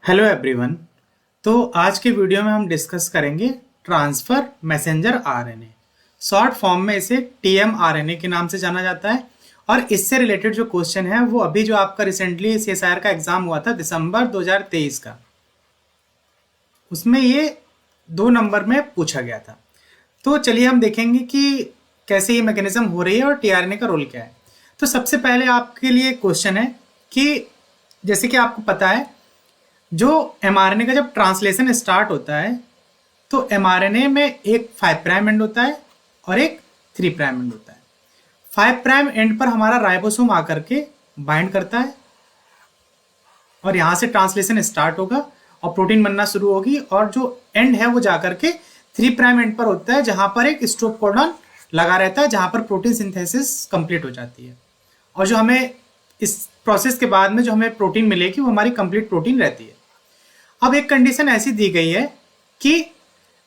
Hello everyone. तो आज के वीडियो में हम डिस्कस करेंगे transfer messenger RNA. Short form में इसे टीएमआरएनए के नाम से जाना जाता है। और इससे रिलेटेड जो क्वेश्चन है वो अभी जो आपका रिसेंटली सीएसआईआर का एग्जाम हुआ था दिसंबर 2023 का, उसमें ये 2 नंबर में पूछा गया था। तो चलिए हम देखेंगे कि कैसे ये मैकेनिज्म हो रही है और टीआरएनए का रोल क्या है। तो सबसे पहले आपके लिए क्वेश्चन है कि जैसे कि आपको पता है जो एमआरएनए का जब ट्रांसलेशन स्टार्ट होता है तो एमआरएनए में एक 5 प्राइम एंड होता है और एक 3 प्राइम एंड होता है। 5 प्राइम एंड पर हमारा राइबोसोम आकर के बाइंड करता है और यहाँ से ट्रांसलेशन स्टार्ट होगा और प्रोटीन बनना शुरू होगी, और जो एंड है वो जाकर के 3 प्राइम एंड पर होता है जहाँ पर एक स्टॉप कोडॉन लगा रहता है, जहाँ पर प्रोटीन सिंथेसिस कंप्लीट हो जाती है। और जो हमें इस प्रोसेस के बाद में जो हमें प्रोटीन मिलेगी वो हमारी कंप्लीट प्रोटीन रहती है। अब एक कंडीशन ऐसी दी गई है कि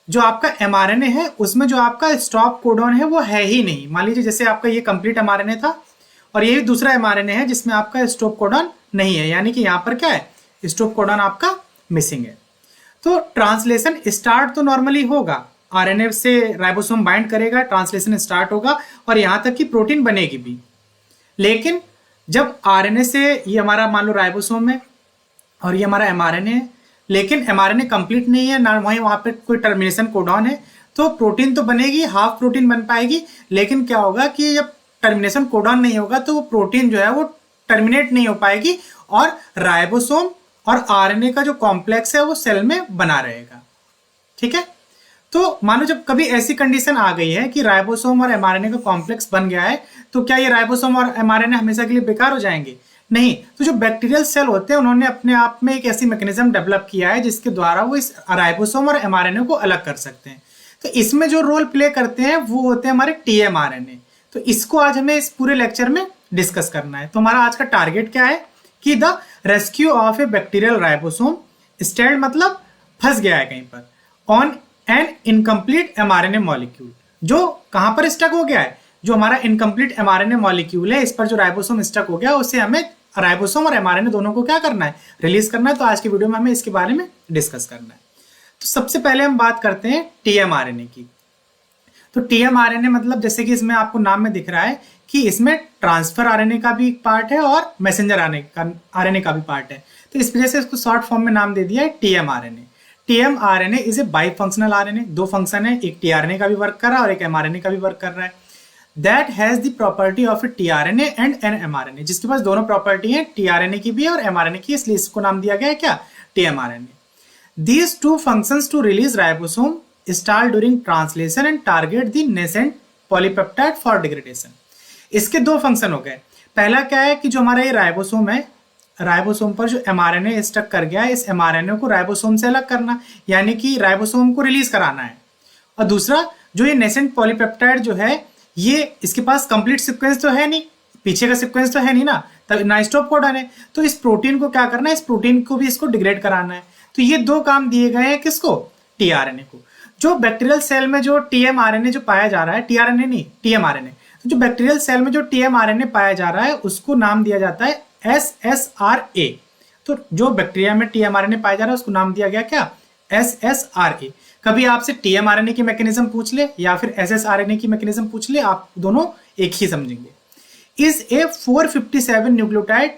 जो आपका एमआरएनए है उसमें जो आपका स्टॉप कोडॉन है वो है ही नहीं। मान लीजिए जैसे आपका ये कंप्लीट एमआरएनए था और ये दूसरा एमआरएनए है जिसमें आपका स्टॉप कोडॉन नहीं है, यानी कि यहाँ पर क्या है, स्टॉप कोडॉन आपका मिसिंग है। तो ट्रांसलेशन स्टार्ट तो नॉर्मली होगा, आरएनए से राइबोसोम बाइंड करेगा, ट्रांसलेशन स्टार्ट होगा और यहाँ तक कि प्रोटीन बनेगी भी। लेकिन जब आरएनए से ये हमारा मान लो राइबोसोम है और ये हमारा एमआरएनए है, लेकिन एमआरएनए कंप्लीट नहीं है ना, वहाँ पे कोई टर्मिनेशन कोडॉन है, तो प्रोटीन तो बनेगी, हाफ प्रोटीन बन पाएगी। लेकिन क्या होगा कि जब टर्मिनेशन कोडॉन नहीं होगा तो वो प्रोटीन जो है वो टर्मिनेट नहीं हो पाएगी और राइबोसोम और आरएनए का जो कॉम्प्लेक्स है वो सेल में बना रहेगा। ठीक है। तो मानो जब कभी ऐसी कंडीशन आ गई है कि राइबोसोम और एमआरएनए का कॉम्प्लेक्स बन गया है तो क्या ये राइबोसोम और एमआरएनए हमेशा के लिए बेकार हो जाएंगे? नहीं। तो जो बैक्टीरियल सेल होते हैं उन्होंने अपने आप में एक ऐसी मैकेनिज्म डेवलप किया है जिसके द्वारा वो इस राइबोसोम और एमआरएनए को अलग कर सकते हैं। तो इसमें जो रोल प्ले करते हैं वो होते हैं हमारे टीएमआरएनए। तो इसको आज हमें इस पूरे लेक्चर में डिस्कस करना है। तो हमारा आज का टारगेट क्या है कि the rescue of A bacterial ribosome stand मतलब फंस गया है कहीं पर on an incomplete mRNA molecule. जो कहां पर स्टक हो गया है, जो हमारा इनकम्प्लीट एमआरएनए मॉलिक्यूल है इस पर जो राइबोसोम स्टक हो गया उसे हमें राइबोसोम और एमआरएनए दोनों को क्या करना है, रिलीज करना है। तो आज की वीडियो में हमें इसके बारे में डिस्कस करना है। तो सबसे पहले हम बात करते हैं टीएमआरएनए की। तो टीएमआरएनए मतलब जैसे कि इसमें आपको नाम में दिख रहा है कि इसमें ट्रांसफर आरएनए का भी पार्ट है और मैसेंजर आरएनए का भी पार्ट है। तो इस वजह से इसको शॉर्ट फॉर्म में नाम दे दिया है टीएमआरएनए। टीएमआरएनए इज ए बाइफंक्शनल आरएनए। 2 फंक्शन है, एक टीआरएनए का भी वर्क कर रहा है और एक एमआरएनए का भी वर्क कर रहा है। That has the property of a tRNA and an mRNA, जिसके पास दोनों प्रॉपर्टी है, टीआरएनए की भी है और एमआरएनए की, इसलिए इसको नाम दिया गया है क्या, tmRNA. These 2 functions to release ribosome start during translation and target the nascent polypeptide for degradation. इसके 2 फंक्शन हो गए। पहला क्या है कि जो हमारा ये राइबोसोम है, राइबोसोम पर जो एमआरएनए स्टक कर गया है, इस एमआरएनए को राइबोसोम से अलग करना, यानी कि राइबोसोम को रिलीज कराना है। और दूसरा जो ये नेसेंट पॉलीपेप्टाइड जो है, ये इसके पास कंप्लीट सीक्वेंस तो है नहीं, पीछे का सीक्वेंस तो है नहीं ना, तब ना स्टॉप कोडॉन है। तो इस प्रोटीन को क्या करना है, इस प्रोटीन को भी इसको डिग्रेड कराना है। तो ये 2 काम दिए गए हैं किसको, टीआरएनए को। जो बैक्टीरियल सेल में जो टीएमआरएनए जो पाया जा रहा है, टीआरएनए नहीं टीएमआरएनए, तो जो बैक्टीरियल सेल में जो टीएमआरएनए पाया जा रहा है उसको नाम दिया जाता है एसएसआरए। तो जो बैक्टीरिया में टीएमआरएनए पाया जा रहा है उसको नाम दिया गया क्या, एसएसआरए। कभी आपसे टीएमआरएनए की मैकेनिज्म पूछ ले या फिर एसएसआरएनए की मैकेनिज्म पूछ ले, आप दोनों एक ही समझेंगे। इज ए 457 न्यूक्लियोटाइड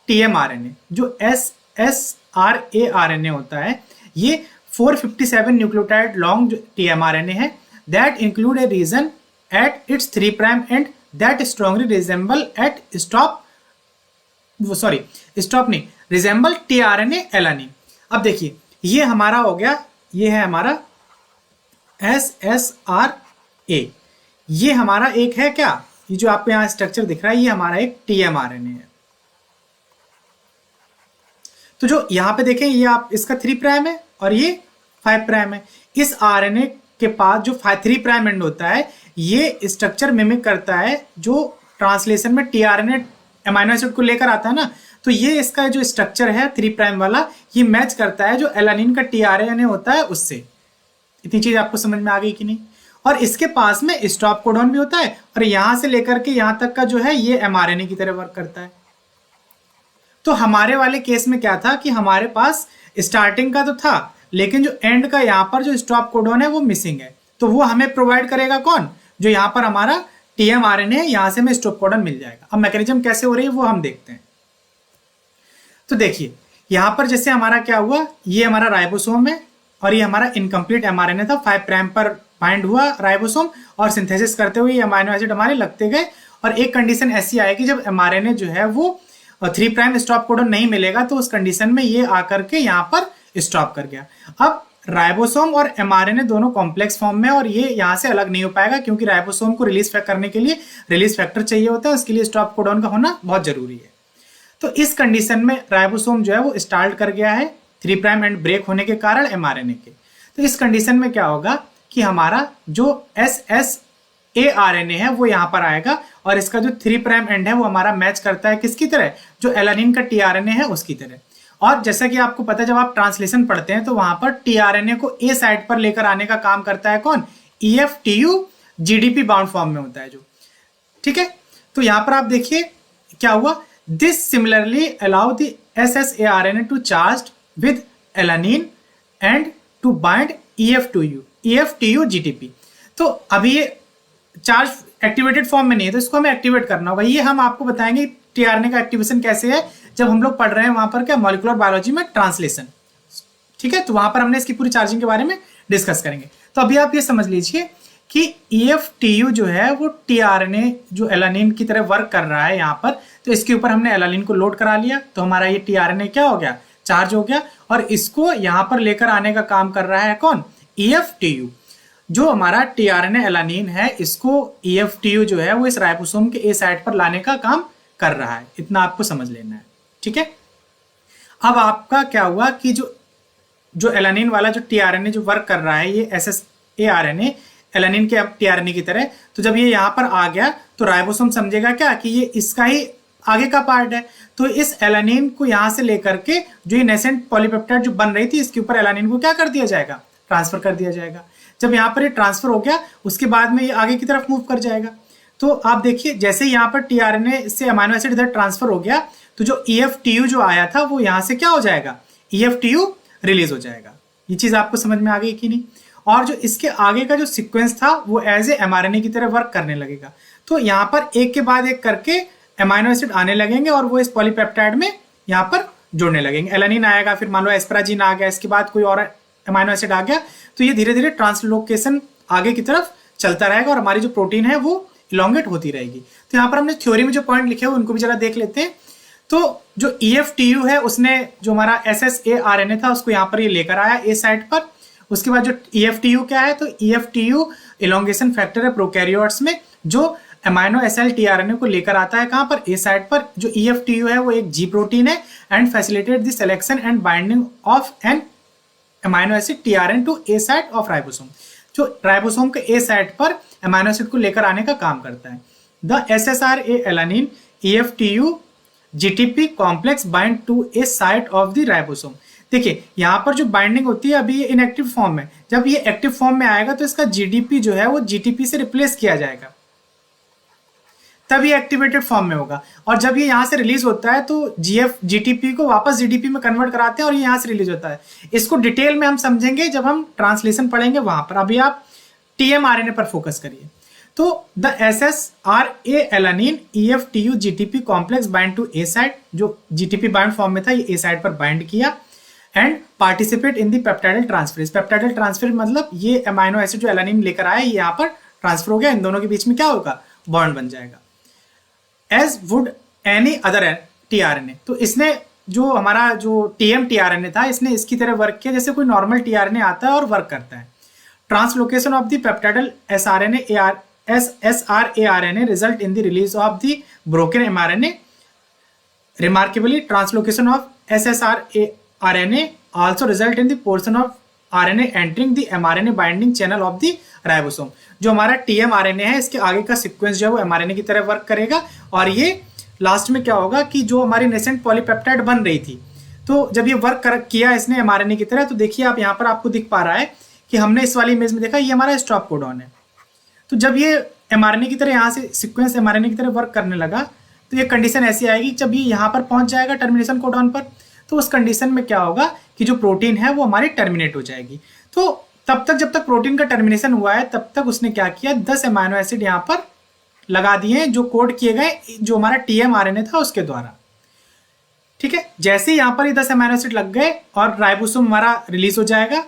टीएमआरएनए, जो एसएसआरए आरएनए होता है ये 457 न्यूक्लियोटाइड लॉन्ग टीएमआरएनए है। That include a region at its 3 prime end that strongly resemble at resemble tRNA alanine. अब देखिए ये हमारा हो गया, ये है हमारा SSRA। ये हमारा एक है क्या, ये जो आपको यहां स्ट्रक्चर दिख रहा है ये हमारा एक टीएमआरएनए है। तो जो यहां पे देखें ये आप इसका 3 प्राइम है और ये 5 प्राइम है। इस आरएनए के पास जो 3 प्राइम एंड होता है ये स्ट्रक्चर मिमिक करता है जो ट्रांसलेशन में टीआरएनए एमाइनो एसिड को लेकर आता है ना, तो ये इसका जो स्ट्रक्चर है 3 प्राइम वाला ये मैच करता है जो एलानिन का टीआरएनए होता है उससे। इतनी चीज आपको समझ में आ गई कि नहीं। और इसके पास में स्टॉप कोडॉन भी होता है और यहां से लेकर के यहां तक का जो है ये एमआरएनए की तरह वर्क करता है। तो हमारे वाले केस में क्या था कि हमारे पास स्टार्टिंग का तो था, लेकिन जो एंड का यहाँ पर जो स्टॉप कोडॉन है वो मिसिंग है, तो वो हमें प्रोवाइड करेगा कौन, जो यहाँ पर हमारा टीएमआरएनए है, यहाँ से हमें स्टॉप कोडॉन मिल जाएगा। अब मैकेनिज्म कैसे हो रही है वो हम देखते हैं। तो देखिए यहाँ पर जैसे हमारा क्या हुआ, ये हमारा राइबोसोम है और ये हमारा इनकम्प्लीट एमआरएनए था, 5 प्राइम पर बाइंड हुआ राइबोसोम और सिंथेसिस करते हुए ये अमीनो एसिड हमारे लगते गए। और एक कंडीशन ऐसी आएगी जब एमआरएनए जो है वो 3 प्राइम स्टॉप कोडॉन नहीं मिलेगा, तो उस कंडीशन में ये आकर के यहाँ पर स्टॉप कर गया। अब राइबोसोम और एमआरएनए दोनों कॉम्प्लेक्स फॉर्म में, और ये यहाँ से अलग नहीं हो पाएगा क्योंकि राइबोसोम को रिलीज करने के लिए रिलीज फैक्टर चाहिए होता है, उसके लिए स्टॉप कोडॉन का होना बहुत जरूरी है। तो इस कंडीशन में राइबोसोम जो है वो स्टार्ट कर गया है 3 प्राइम एंड ब्रेक होने के कारण एमआरएनए के। तो इस कंडीशन में क्या होगा कि हमारा जो SSARNA है वो यहाँ पर आएगा और इसका जो 3 प्राइम एंड है वो हमारा मैच करता है किसकी तरह, जो एलानिन का टीआरएनए है उसकी तरह। और जैसा कि आपको पता है जब आप ट्रांसलेशन पढ़ते हैं तो वहां पर टीआरएनए को ए साइड पर लेकर आने का काम करता है कौन, EFTU GDP बाउंड फॉर्म में होता है जो, ठीक है। तो यहां पर आप देखिए क्या हुआ, this similarly allow the SSARNA to charge with alanine and to bind EFTU GTP। तो अभी ये चार्ज एक्टिवेटेड फॉर्म में नहीं है, तो इसको हमें एक्टिवेट करना होगा। ये हम आपको बताएंगे टीआरएनए का एक्टिवेशन कैसे है जब हम लोग पढ़ रहे हैं वहां पर क्या मॉलिक्यूलर बायोलॉजी में ट्रांसलेशन, ठीक है। तो वहां पर हमने इसकी पूरी चार्जिंग के बारे में डिस्कस करेंगे। तो अभी आप ये समझ लीजिए कि EFTU जो है वो टीआरएनए जो एलानिन की तरह वर्क कर रहा है यहाँ पर, तो इसके ऊपर हमने एलानिन को लोड करा लिया, तो हमारा ये टीआरएनए क्या हो गया, चार्ज हो गया, और इसको यहाँ पर लेकर आने का काम कर रहा है कौन, EFTU। जो हमारा टीआरएनए एलानिन है इसको EFTU जो है वो इस राइबोसोम के ए साइड पर लाने का काम कर रहा है, इतना आपको समझ लेना है, ठीक है। अब आपका क्या हुआ कि जो एलानिन वाला जो टीआरएनए जो वर्क कर रहा है ये SSARNA एलानिन के टीआरएनए की तरह, तो जब ये यहाँ पर आ गया तो राइबोसोम समझेगा क्या कि ये इसका ही आगे का पार्ट है, तो इस एलानिन को यहाँ से लेकर के जो ये नेसेंट पॉलीपेप्टाइड जो बन रही थी इसके ऊपर एलानिन को क्या कर दिया जाएगा, ट्रांसफर कर दिया जाएगा। जब यहाँ पर ये ट्रांसफर हो गया उसके बाद में ये आगे की तरफ मूव कर जाएगा। तो आप देखिए जैसे यहाँ पर टीआरएनए से अमीनो एसिड इधर ट्रांसफर हो गया तो जो EFTU जो आया था वो यहाँ से क्या हो जाएगा, EFTU रिलीज हो जाएगा। ये चीज आपको समझ में आ गई कि नहीं। और जो इसके आगे का जो सीक्वेंस था वो एज ए mRNA की तरह वर्क करने लगेगा। तो यहाँ पर एक के बाद एक करके अमीनो एसिड आने लगेंगे और वो इस पॉलीपेप्टाइड में यहाँ पर जुड़ने लगेंगे। एलानिन आएगा, फिर मान लो एस्पराजीन आ गया, इसके बाद कोई और अमीनो एसिड आ गया, तो ये धीरे धीरे ट्रांसलोकेशन आगे की तरफ चलता रहेगा और हमारी जो प्रोटीन है वो इलोंगेट होती रहेगी। तो यहाँ पर हमने थ्योरी में जो पॉइंट लिखे हुए उनको भी जरा देख लेते हैं। तो जो EFTU है उसने जो हमारा SSARNA था उसको यहाँ पर ये लेकर आया ए साइड पर। उसके बाद जो EFTU क्या है, तो EFTU इलोंगेशन फैक्टर है प्रोकैरियोट्स में जो अमीनो एसिड टीआरएनए को लेकर आता है कहाँ पर, ए साइड पर। जो EFTU है वो एक G प्रोटीन है and facilitate the selection and binding of an amino acid tRNA to A side of ribosome. जो राइबोसोम के ए साइड पर अमीनो एसिड को लेकर आने का काम करता है। The SSRA alanine EFTU GTP complex bind to A site of the ribosome. देखिए यहाँ पर जो बाइंडिंग होती है अभी ये इनएक्टिव फॉर्म में, जब ये एक्टिव फॉर्म में आएगा तो इसका GDP जो है वो GTP से रिप्लेस किया जाएगा, तब ये एक्टिवेटेड फॉर्म में होगा। और जब ये यहाँ से रिलीज होता है तो GTP को वापस GDP में कन्वर्ट कराते हैं और ये यहाँ से रिलीज होता है। इसको डिटेल में हम समझेंगे जब हम ट्रांसलेशन पढ़ेंगे वहां पर। अभी आप TMRNA पर फोकस करिए। तो the SSRA alanine EFTU GTP complex bind to A side, जो GTP बाइंड फॉर्म में था ये ए साइड पर बाइंड किया and participate in the peptidyl transferase. Peptidyl transfer मतलब ये अमीनो एसिड जो एलानिन लेकर आया ये यहाँ पर ट्रांसफर हो गया, इन दोनों के बीच में क्या होगा, बॉन्ड बन जाएगा as would any other tRNA. तो इसने जो हमारा जो TMTRNA था इसने इसकी तरह वर्क किया जैसे कोई नॉर्मल टीआरएनए आता है और वर्क करता है। Translocation of the peptidyl SSRA result in the release of the broken mRNA. Remarkably, translocation of SSRA also result in the portion of RNA entering the mRNA binding channel of the ribosome. जो हमारा TMRNA है इसके आगे का sequence जो है वो mRNA की तरह वर्क करेगा और ये लास्ट में क्या होगा कि जो हमारी नेसेंट पॉलीपेप्टाइड बन रही थी तो जब ये वर्क किया इसने mRNA की तरह, तो देखिए आप यहाँ पर आपको दिख पा रहा है कि हमने इस वाली इमेज में देखा ये हमारा स्टॉप कोडॉन है। तो जब ये mRNA की तरह यहाँ से सीक्वेंस mRNA की तरह वर्क करने लगा तो ये कंडीशन ऐसी आएगी जब ये यहाँ पर पहुंच जाएगा टर्मिनेशन कोडॉन पर, तो उस कंडीशन में क्या होगा कि जो प्रोटीन है वो हमारी टर्मिनेट हो जाएगी। तो तब तक जब तक प्रोटीन का टर्मिनेशन हुआ है तब तक उसने क्या किया, 10 अमाइनो एसिड यहाँ पर लगा दिए जो कोड किए गए जो हमारा टीएमआरएनए था उसके द्वारा। ठीक है, जैसे ही यहाँ पर ये 10 अमाइनो एसिड लग गए और राइबोसोम हमारा रिलीज हो जाएगा,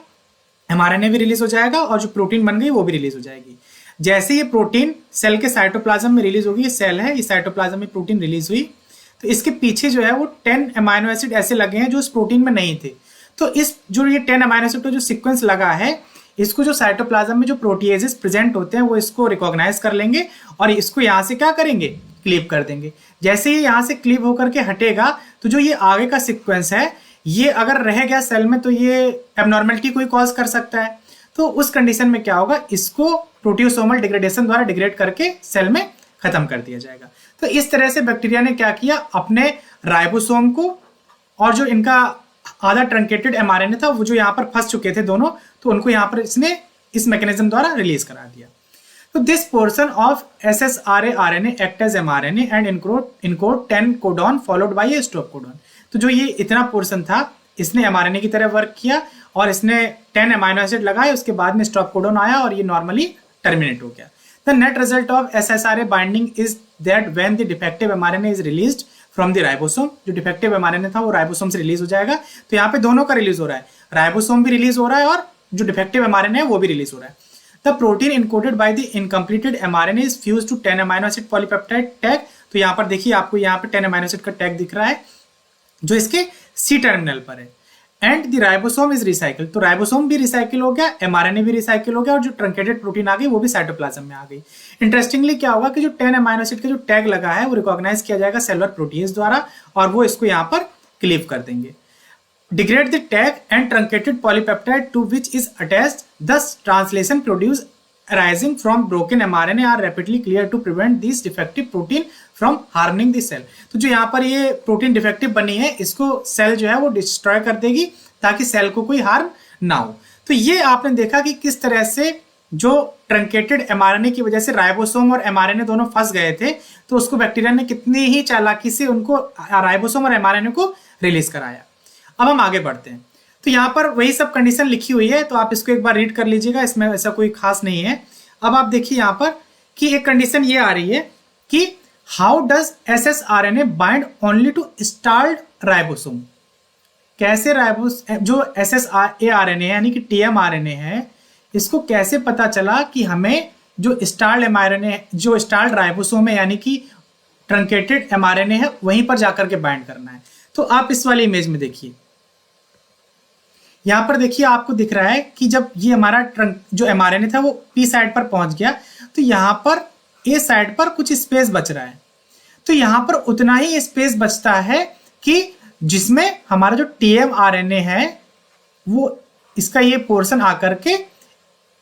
एमआरएनए भी रिलीज हो जाएगा और जो प्रोटीन बन गई वो भी रिलीज हो जाएगी। जैसे ये प्रोटीन सेल के साइटोप्लाज्म में रिलीज होगी, सेल है, इस साइटोप्लाज्म में प्रोटीन रिलीज हुई, तो इसके पीछे जो है वो 10 अमाइनो एसिड ऐसे लगे हैं जो इस प्रोटीन में नहीं थे। तो इस जो ये 10 अमाइनो एसिड का जो सीक्वेंस लगा है, इसको जो साइटोप्लाज्म में जो प्रोटीएजेस प्रेजेंट होते हैं वो इसको रिकॉग्नाइज कर लेंगे और इसको यहाँ से क्या करेंगे, क्लीव कर देंगे। जैसे ही यहाँ से क्लीव होकर के हटेगा तो जो ये आगे का सीक्वेंस है ये अगर रह गया सेल में तो ये एबनॉर्मलिटी कोई कॉज कर सकता है। तो उस कंडीशन में क्या होगा, इसको प्रोटियोसोमल डिग्रेडेशन द्वारा डिग्रेड करके सेल में खत्म कर दिया जाएगा। तो इस तरह से बैक्टीरिया ने क्या किया, अपने राइबोसोम को और जो इनका आधा ट्रंकेटेड एमआरएनए था वो जो यहाँ पर फंस चुके थे दोनों, तो उनको यहाँ पर इसने इस मैकेनिज्म द्वारा रिलीज करा दिया। तो this portion of SSRA RNA act as mRNA and encode 10 codon followed by a stop codon. तो जो ये इतना पोर्शन था इसने mRNA की तरह वर्क किया और इसने 10 अमाइनो एसिड लगाए, उसके बाद में स्टॉप कोडॉन आया और ये नॉर्मली टर्मिनेट हो गया। The net result of SSRA binding is that when the defective mRNA is released from the ribosome, जो डिफेक्टिव mRNA था वो राइबोसोम से रिलीज हो जाएगा। तो यहाँ पे दोनों का रिलीज हो रहा है, राइबोसोम भी रिलीज हो रहा है और जो डिफेक्टिव mRNA है वो भी रिलीज हो रहा है। The protein encoded by the incompleted mRNA is fused to 10 amino acid polypeptide tag। तो यहाँ पर देखिए आपको यहाँ पे 10 अमाइनो एसिड का टैग दिख रहा है जो इसके C टर्मिनल पर है। And the ribosome is recycle, तो राइबोसोम भी रिसाइकिल हो गया, mRNA भी रिसाइकिल हो गया और जो ट्रंकेटेड प्रोटीन आ गई वो भी साइटोप्लाज्म में आ गई। इंटरेस्टिंगली क्या होगा कि जो 10 अमाइनो एसिड का जो टैग लगा है वो रिकॉग्नाइज किया जाएगा सेलुलर प्रोटीन्स द्वारा और वो इसको यहाँ पर क्लीव कर देंगे। Degrade the tag and truncated polypeptide to which is attached, thus translation produce arising from broken mRNA are rapidly cleared to prevent these defective protein from harming the cell। तो जो यहाँ पर ये प्रोटीन डिफेक्टिव बनी है इसको cell जो है वो डिस्ट्रॉय कर देगी ताकि सेल को कोई हार्म ना हो। तो ये आपने देखा कि किस तरह से जो ट्रंकेटेड mRNA की वजह से राइबोसोम और mRNA दोनों फंस गए थे, तो उसको बैक्टीरिया ने कितनी ही चालाकी से उनको राइबोसोम और mRNA को रिलीज कराया। अब हम आगे बढ़ते हैं। तो यहाँ पर वही सब कंडीशन लिखी हुई है, तो आप इसको एक बार रीड कर लीजिएगा, इसमें ऐसा कोई खास नहीं है। अब आप देखिए यहाँ पर कि एक कंडीशन ये आ रही है कि how does SSRNA bind only to stalled ribosome. कैसे जो SSRNA यानी कि TMRNA है इसको कैसे पता चला कि हमें जो स्टार्ल्ड mRNA जो स्टार्ल्ड राइबोसोम है यानी कि ट्रंकेटेड mRNA है वहीं पर जाकर के बाइंड करना है। तो आप इस वाली इमेज में देखिए, यहां पर देखिए आपको दिख रहा है कि जब ये हमारा जो mRNA था वो P साइड पर पहुंच गया तो यहां पर A साइड पर कुछ स्पेस बच रहा है। तो यहां पर उतना ही स्पेस बचता है कि जिसमें हमारा जो TMRNA है वो इसका ये पोर्शन आकर के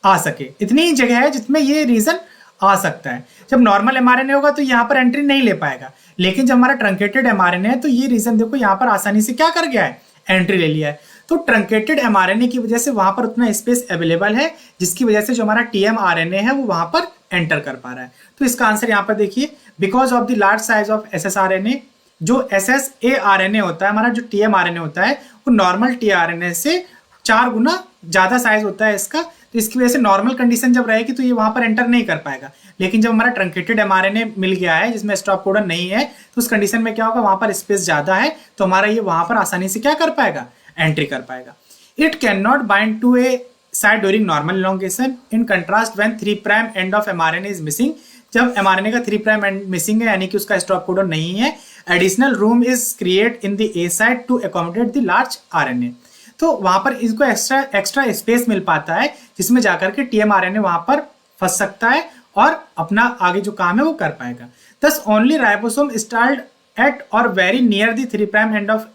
आ सके, इतनी ही जगह है जिसमें ये रीजन आ सकता है। जब नॉर्मल mRNA होगा तो यहाँ पर एंट्री नहीं ले पाएगा, लेकिन जब हमारा ट्रंकेटेड mRNA है तो ये रीजन देखो यहाँ पर आसानी से क्या कर गया है, एंट्री ले लिया है। तो ट्रंकेटेड mRNA की वजह से वहां पर उतना स्पेस अवेलेबल है जिसकी वजह से जो हमारा TMRNA है वो वहां पर एंटर कर पा रहा है। तो इसका आंसर यहाँ पर देखिए, because of the large size of SSRNA, जो SSARNA होता है हमारा जो TMRNA होता है वो नॉर्मल tRNA से 4 गुना ज्यादा साइज होता है इसका। तो इसकी वजह से नॉर्मल कंडीशन जब रहेगी तो ये वहां पर एंटर नहीं कर पाएगा, लेकिन जब हमारा ट्रंकेटेड mRNA मिल गया है जिसमें स्टॉप कोडन नहीं है तो उस कंडीशन में क्या होगा, वहां पर स्पेस ज्यादा है तो हमारा ये वहां पर आसानी से क्या कर पाएगा, एंट्री कर पाएगा। It can not bind to A side during normal elongation, in contrast when 3' end of mRNA is missing. जब mRNA का 3' एंड मिसिंग है यानी कि उसका स्टॉप कोडन नहीं है, additional room is create in the A side to accommodate the large RNA। तो वहां पर इसको एक्स्ट्रा स्पेस मिल पाता है जिसमें जाकर के TMRNA वहां पर फंस सकता है और अपना आगे जो काम है वो कर पाएगा। Thus only ribosome installed at or very near the 3' end of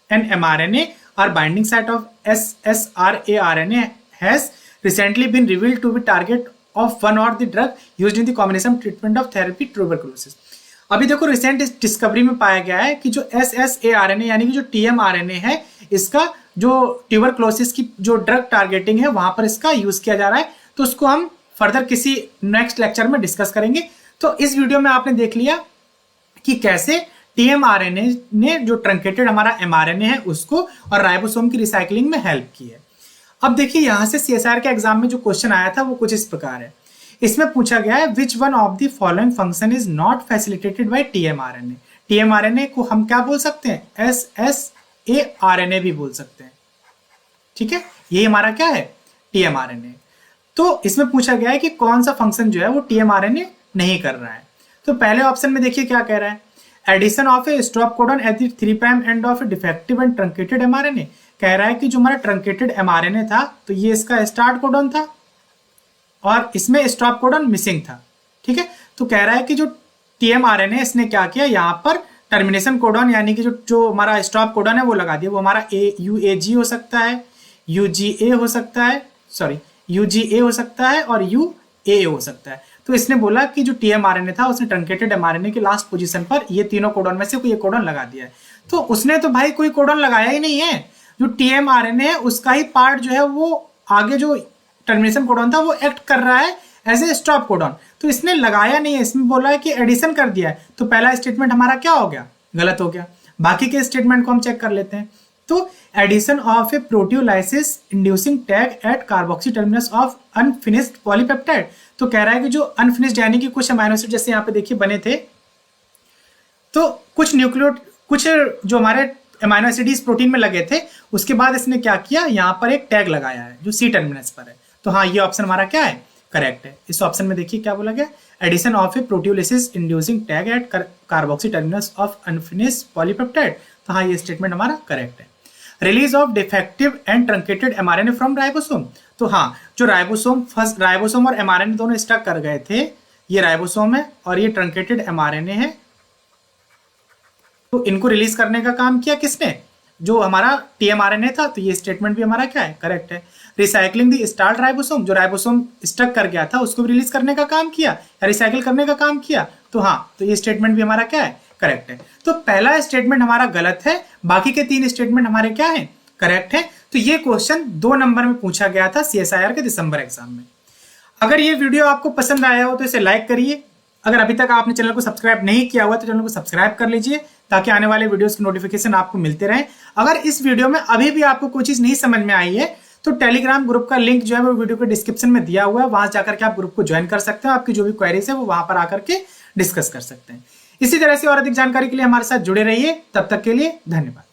an mRNA or binding site of SSRA-RNA has recently been revealed to be target of one or the drug used in the combination treatment of therapy tuberculosis। अभी देखो recent discovery में पाया गया है कि जो SSARNA यानी कि जो TMRNA है इसका जो ट्यूबरक्लोसिस की जो ड्रग टारगेटिंग है वहां पर इसका यूज किया जा रहा है। तो उसको हम फर्दर किसी नेक्स्ट लेक्चर में डिस्कस करेंगे। तो इस वीडियो में आपने देख लिया कि कैसे टीएमआरएनए ने जो ट्रंकेटेड हमारा एमआरएनए है उसको और राइबोसोम की रिसाइकलिंग में हेल्प की है। अब देखिए यहां से सीएसआईआर के एग्जाम में जो क्वेश्चन आया था वो कुछ इस प्रकार है। इसमें पूछा गया है which one of the following function is not facilitated by tmRNA. TmRNA को हम क्या बोल सकते हैं, एसएसएआरएनए भी बोल सकते हैं। ठीक है, ये हमारा क्या है, टीएमआरएनए। तो इसमें पूछा गया है कि कौन सा फंक्शन जो है वो टीएमआरएनए नहीं कर रहा है। तो पहले ऑप्शन में देखिए क्या कह रहा है, addition of a stop codon at the 3' end of a defective and truncated mRNA. कह रहा है कि जो हमारा ट्रंकेटेड एमआरएनए था तो ये इसका स्टार्ट कोडन था और इसमें स्टॉप कोडन मिसिंग था। ठीक है, तो कह रहा है कि जो टीएमआरएनए इसने क्या किया, यहाँ पर टर्मिनेशन कोडन यानी कि जो हमारा स्टॉप कोडन है वो लगा दिया। वो हमारा यूएजी हो सकता है, यूजीए हो सकता है, सॉरी यूजीए हो सकता है और यूए हो सकता है। तो इसने बोला कि जो टीएमआरएनए था उसने ट्रंकेटेड एमआरएनए की लास्ट पोजीशन पर ये तीनों कोडन में से कोई एक कोडन लगा दिया है। तो उसने तो भाई कोई कोडन लगाया ही नहीं है। जो टीएमआरएनए है उसका ही पार्ट जो है वो आगे जो टर्मिनेशन कोडन था वो एक्ट कर रहा है एज ए स्टॉप कोडन। तो इसने लगाया नहीं है, इसमें बोला है कि एडिशन कर दिया है। तो पहला स्टेटमेंट हमारा क्या हो गया, गलत हो गया। बाकी के स्टेटमेंट को हम चेक कर लेते हैं। तो addition of a proteolysis inducing tag at carboxy terminus of unfinished polypeptide. तो कह रहा है कि जो अनफिनिश्ड यानी कि कुछ अमाइनो एसिड जैसे यहाँ पे देखिए बने थे, तो कुछ जो हमारे अमाइनो एसिड इस प्रोटीन में लगे थे, उसके बाद इसने क्या किया, यहाँ पर एक टैग लगाया है जो सी टर्मिनस पर है। तो हाँ, ये ऑप्शन हमारा क्या है, करेक्ट है। इस ऑप्शन में देखिए क्या बोला गया, addition of a proteolysis inducing tag at carboxy terminus of unfinished polypeptide. तो हाँ, ये स्टेटमेंट हमारा करेक्ट है। Release of defective and truncated mRNA from ribosome. तो हाँ, जो राइबोसोम और एमआरएनए दोनों स्टक कर गए थे, ये राइबोसोम है और ये ट्रंकेटेड एमआरएनए है। तो इनको रिलीज करने का काम किया किसने, जो हमारा टीएमआरएनए था। तो ये स्टेटमेंट भी हमारा क्या है, करेक्ट है। रिसाइकलिंग द स्टार्ट राइबोसोम, जो राइबोसोम स्टक कर गया था उसको भी रिलीज करने का काम किया या रिसाइकिल करने का काम किया। तो हाँ, तो ये स्टेटमेंट भी हमारा क्या है, करेक्ट है। तो पहला स्टेटमेंट हमारा गलत है, बाकी के 3 स्टेटमेंट हमारे क्या है, करेक्ट है। तो ये क्वेश्चन 2 नंबर में पूछा गया था सीएसआईआर के दिसंबर एग्जाम में। अगर ये वीडियो आपको पसंद आया हो तो इसे लाइक करिए। अगर अभी तक आपने चैनल को सब्सक्राइब नहीं किया हुआ तो चैनल को सब्सक्राइब कर लीजिए ताकि आने वाले वीडियोस की नोटिफिकेशन आपको मिलते रहे। अगर इस वीडियो में अभी भी आपको कोई चीज नहीं समझ में आई है तो टेलीग्राम ग्रुप का लिंक जो है वो वीडियो के डिस्क्रिप्शन में दिया हुआ है, वहां जाकर के आप ग्रुप को ज्वाइन कर सकते हैं। आपकी जो भी क्वेरीज है वो वहां पर आकर के डिस्कस कर सकते हैं। इसी तरह से और अधिक जानकारी के लिए हमारे साथ जुड़े रहिए। तब तक के लिए धन्यवाद।